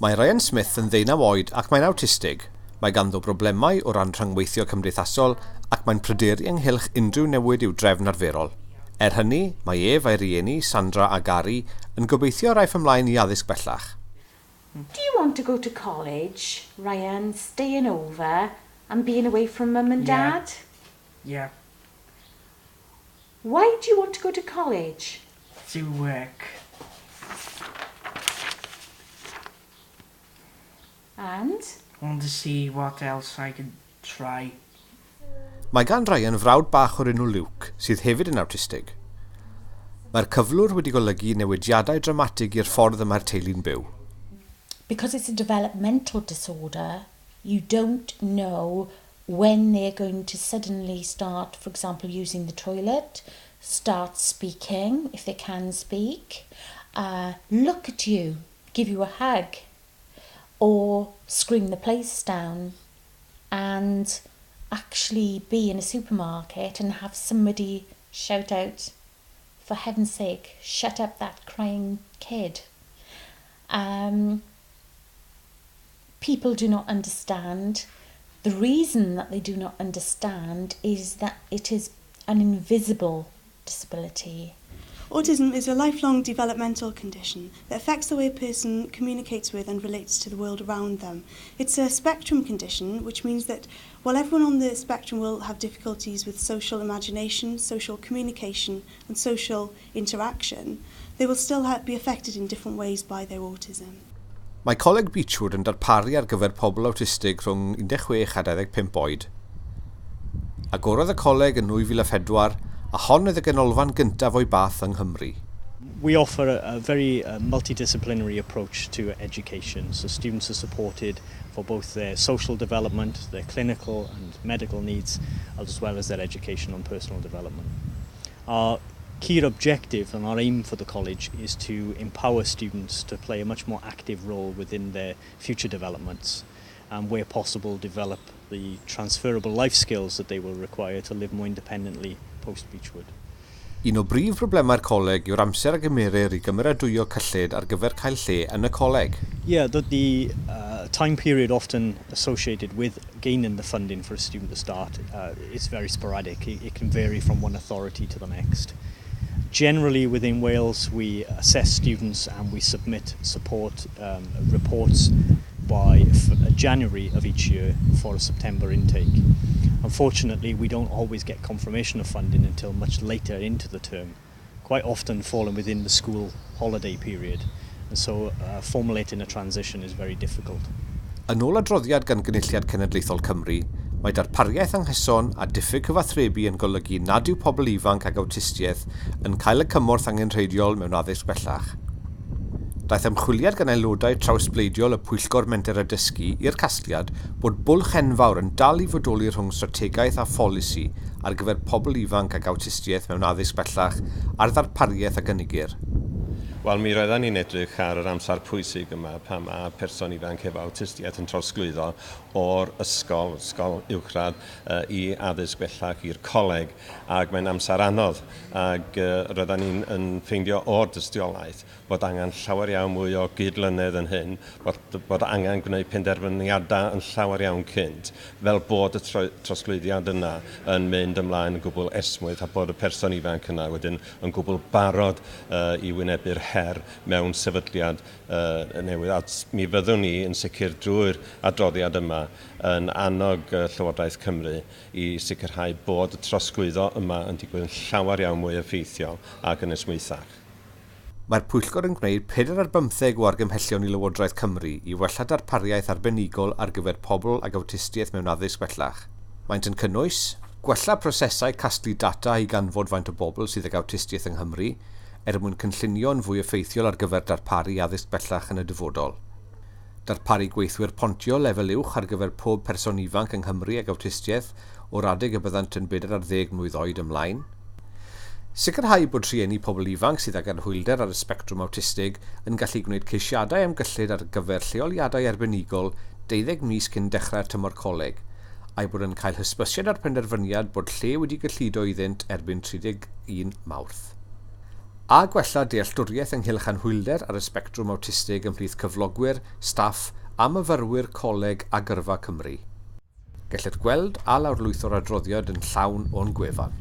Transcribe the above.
Mae Ryan Smith yn 19 oed ac mae'n awtistig. Mae ganddo broblemau o ran rhyngweithio cymdeithasol ac mae'n pryderu ynghylch unrhyw newid i'w drefn arferol. Hynny, mae ef a'i rieni, Sandra a Gary, yn gobeithio rhaif ymlaen i addysg bellach. Do you want to go to college, Ryan, staying over and being away from mum and dad? Yeah. Why do you want to go to college? To work. And? I want to see what else I could try. Mae gan Ryan frawd bach o'r enw Luke, sydd hefyd yn awtistig. Mae'r cyflwr wedi golygu newidiadau dramatig i'r ffordd y mae'r teulu'n byw. Because it's a developmental disorder, you don't know when they're going to suddenly start, for example, using the toilet, start speaking, if they can speak, look at you, give you a hug, or scream the place down, and actually be in a supermarket and have somebody shout out, for heaven's sake, shut up that crying kid. People do not understand. The reason that they do not understand is that it is an invisible disability. Autism is a lifelong developmental condition that affects the way a person communicates with and relates to the world around them. It's a spectrum condition, which means that while everyone on the spectrum will have difficulties with social imagination, social communication and social interaction, they will still be affected in different ways by their autism. Mae coleg Bylchau yn darparu ar gyfer pobl awtistig rhwng 16 a 25 oed. Agorodd y coleg yn 2004 a hon oedd y ganolfan gyntaf o'i bath yng Nghymru. We offer a very multidisciplinary approach to education, so students are supported for both their social development, their clinical and medical needs, as well as their educational and personal development. Our key objective and our aim for the college is to empower students to play a much more active role within their future developments and where possible develop the transferable life skills that they will require to live more independently post-Beechwood. Un o brif problemau'r coleg yw'r amser a gymerir i gymeradwyo cyllid ar gyfer cael lle yn y coleg. Yeah, the time period often associated with gaining the funding for a student to start is very sporadic. It can vary from one authority to the next. Generally within Wales we assess students and we submit support reports by January of each year for a September intake. Unfortunately, we don't always get confirmation of funding until much later into the term, quite often falling within the school holiday period, and so formulating a transition is very difficult. Yn ôl adroddiad gan Gynulliad Cenedlaethol Cymru, mae darpariaeth anghyson a diffyg chyfathrebu yn golygu nad yw pobl ifanc ag awtistiaeth yn cael y cymorth angenrheidiol mewn addysg bellach. Daeth ymchwiliad gan aelodau trawsbleidiol y Pwyllgor Menter a Dysgu i'r casgliad bod bwlch enfawr yn dal i fodoli rhwng strategaeth a polisi ar gyfer pobl ifanc ag awtistiaeth mewn addysg bellach a'r darpariaeth a gynigir. Wel, mi roeddan ni'n edrych ar yr amser pwysig yma pan mae person ifanc efo awtistiaeth yn trosglwyddo o'r ysgol uwchradd i addysg bellach i'r coleg, ac mae'n amser anodd. Ac roeddan ni'n ffeindio o'r dystiolaeth bod angen llawer iawn mwy o gydlynedd yn hyn, bod angen gwneud penderfyniadau yn llawer iawn cynt, fel bod y trosglwyddiad yna yn mynd ymlaen yn gwbl esmwyth a bod y person ifanc yna wedyn yn gwbl barod i wynebu'r her mewn sefydliad newydd. A mi fyddwn ni yn sicr drwy'r adroddiad yma yn annog Llywodraeth Cymru i sicrhau bod y trosglwyddo yma yn digwydd yn llawer iawn mwy effeithiol ac yn ysmwythach. Mae'r Pwyllgor yn gwneud 4 ar 15 o argymhellion i Lywodraeth Cymru i wella darpariaeth arbenigol ar gyfer pobl ag awtistiaeth mewn addysg bellach. Maent yn cynnwys gwella prosesau casglu data i ganfod faint o bobl sydd ag awtistiaeth yng Nghymru, mwyn cynllunio'n fwy effeithiol ar gyfer darparu addysg bellach yn y dyfodol. Darparu gweithwyr pontio lefel uwch ar gyfer pob person ifanc yng Nghymru ag awtistiaeth o'r adeg y byddant yn 40 mlwydd oed ymlaen. Sicrhau bod rhieni pobl ifanc sydd ag anhwylder ar y spectrwm awtistig yn gallu gwneud ceisiadau ymgyllid ar gyfer lleoliadau arbenigol 12 mis cyn dechrau'r tymor coleg, a'i bod yn cael hysbysiad ar penderfyniad bod lle wedi gyllido iddynt erbyn 31 Mawrth. a gwella dealltwriaeth ynghylch anhwylder ar y sbectrwm awtistig ymhlith cyflogwyr, staff a myfyrwyr coleg a gyrfa Cymru. Gellid gweld a lawrlwytho'r adroddiad yn llawn o'n gwefan.